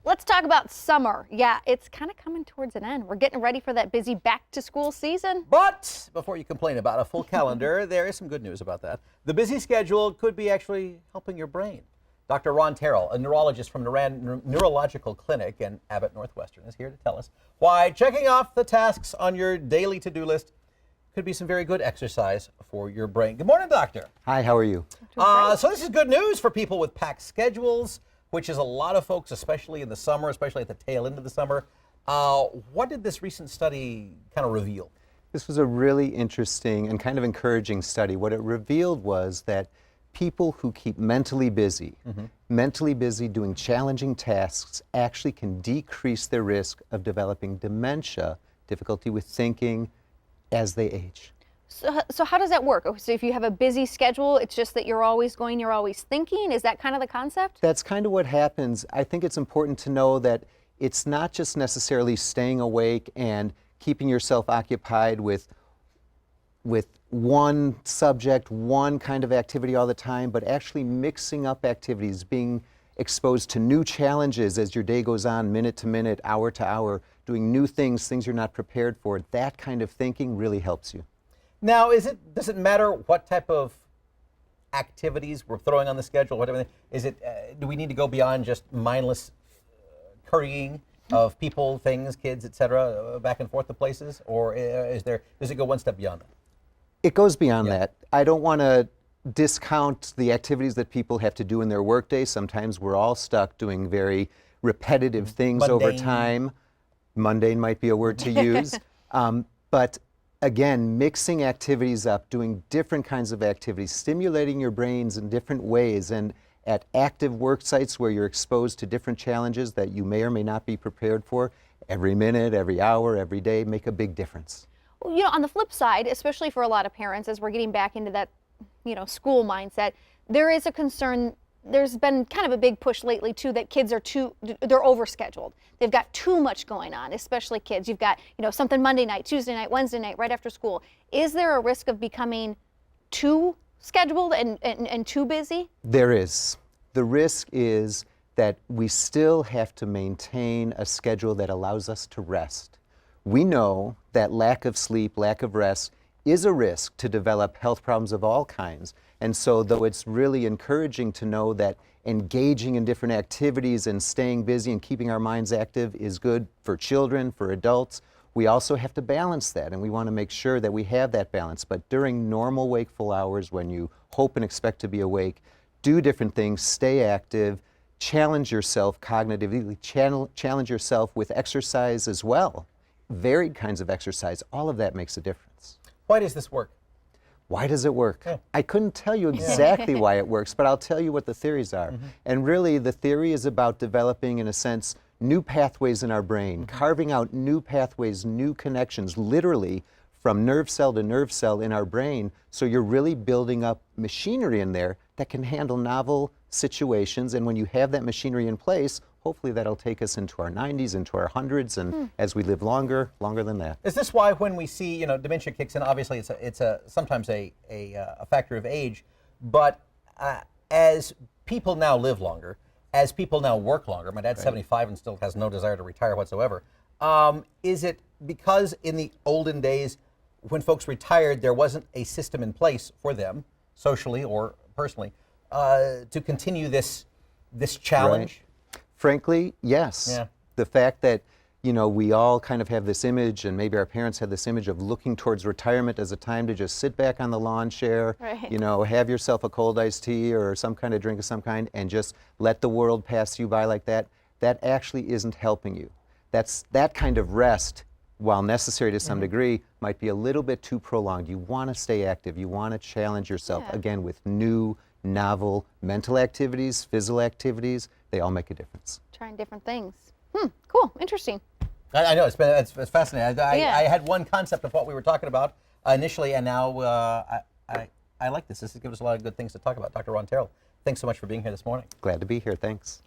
Let's talk about summer. Yeah, it's kind of coming towards an end. We're getting ready for that busy back-to-school season. But before you complain about a full calendar, there is some good news about that. The busy schedule could be actually helping your brain. Dr. Ron Tarrel, a neurologist from Neurological Clinic in Abbott Northwestern, is here to tell us why checking off the tasks on your daily to-do list could be some very good exercise for your brain. Good morning, doctor. Hi, how are you? So this is good news for people with packed schedules, which is a lot of folks, especially in the summer, especially at the tail end of the summer. What did this recent study kind of reveal? This was a really interesting and kind of encouraging study. What it revealed was that people who keep mentally busy doing challenging tasks, actually can decrease their risk of developing dementia, difficulty with thinking, as they age. So how does that work? So if you have a busy schedule, it's just that you're always going, you're always thinking? Is that kind of the concept? That's kind of what happens. I think it's important to know that it's not just necessarily staying awake and keeping yourself occupied with one subject, one kind of activity all the time, but actually mixing up activities, being exposed to new challenges as your day goes on, minute to minute, hour to hour, doing new things you're not prepared for. That kind of thinking really helps you. Now, does it matter what type of activities we're throwing on the schedule? Whatever, do we need to go beyond just mindless currying of people, things, kids, etc., back and forth to places, or does it go one step beyond that? It goes beyond that. I don't want to discount the activities that people have to do in their workday. Sometimes we're all stuck doing very repetitive things over time. Mundane might be a word to use. But again, mixing activities up, doing different kinds of activities, stimulating your brains in different ways, and at active work sites where you're exposed to different challenges that you may or may not be prepared for, every minute, every hour, every day, make a big difference. Well, on the flip side, especially for a lot of parents, as we're getting back into that, school mindset, there is a concern. There's been kind of a big push lately too that kids are they're overscheduled. They've got too much going on, especially kids. You've got, something Monday night, Tuesday night, Wednesday night, right after school. Is there a risk of becoming too scheduled and too busy? There is. The risk is that we still have to maintain a schedule that allows us to rest. We know that lack of sleep, lack of rest is a risk to develop health problems of all kinds. And so though it's really encouraging to know that engaging in different activities and staying busy and keeping our minds active is good for children, for adults, we also have to balance that, and we want to make sure that we have that balance. But during normal wakeful hours, when you hope and expect to be awake, do different things, stay active, challenge yourself cognitively, challenge yourself with exercise as well. Varied kinds of exercise, all of that makes a difference. Why does this work? Why does it work? I couldn't tell you exactly why it works, but I'll tell you what the theories are. And really, the theory is about developing, in a sense, new pathways in our brain, carving out new pathways, new connections, literally from nerve cell to nerve cell in our brain. So you're really building up machinery in there that can handle novel situations. And when you have that machinery in place, hopefully that'll take us into our 90s, into our hundreds, and as we live longer than that. Is this why when we see, dementia kicks in, obviously it's sometimes a factor of age, but as people now live longer, as people now work longer, my dad's 75 and still has no desire to retire whatsoever, is it because in the olden days when folks retired there wasn't a system in place for them, socially or personally, to continue this challenge? Right. Frankly, yes. Yeah. The fact that, we all kind of have this image, and maybe our parents had this image of looking towards retirement as a time to just sit back on the lawn chair, have yourself a cold iced tea or some kind of drink of some kind, and just let the world pass you by like that. That actually isn't helping you. That kind of rest, while necessary to some degree, might be a little bit too prolonged. You want to stay active. You want to challenge yourself, again, with new, novel mental activities, physical activities. They all make a difference. Trying different things. Cool, interesting. I know, it's fascinating. I had one concept of what we were talking about initially, and now I like this. This has given us a lot of good things to talk about. Dr. Ron Tarrel, thanks so much for being here this morning. Glad to be here, thanks.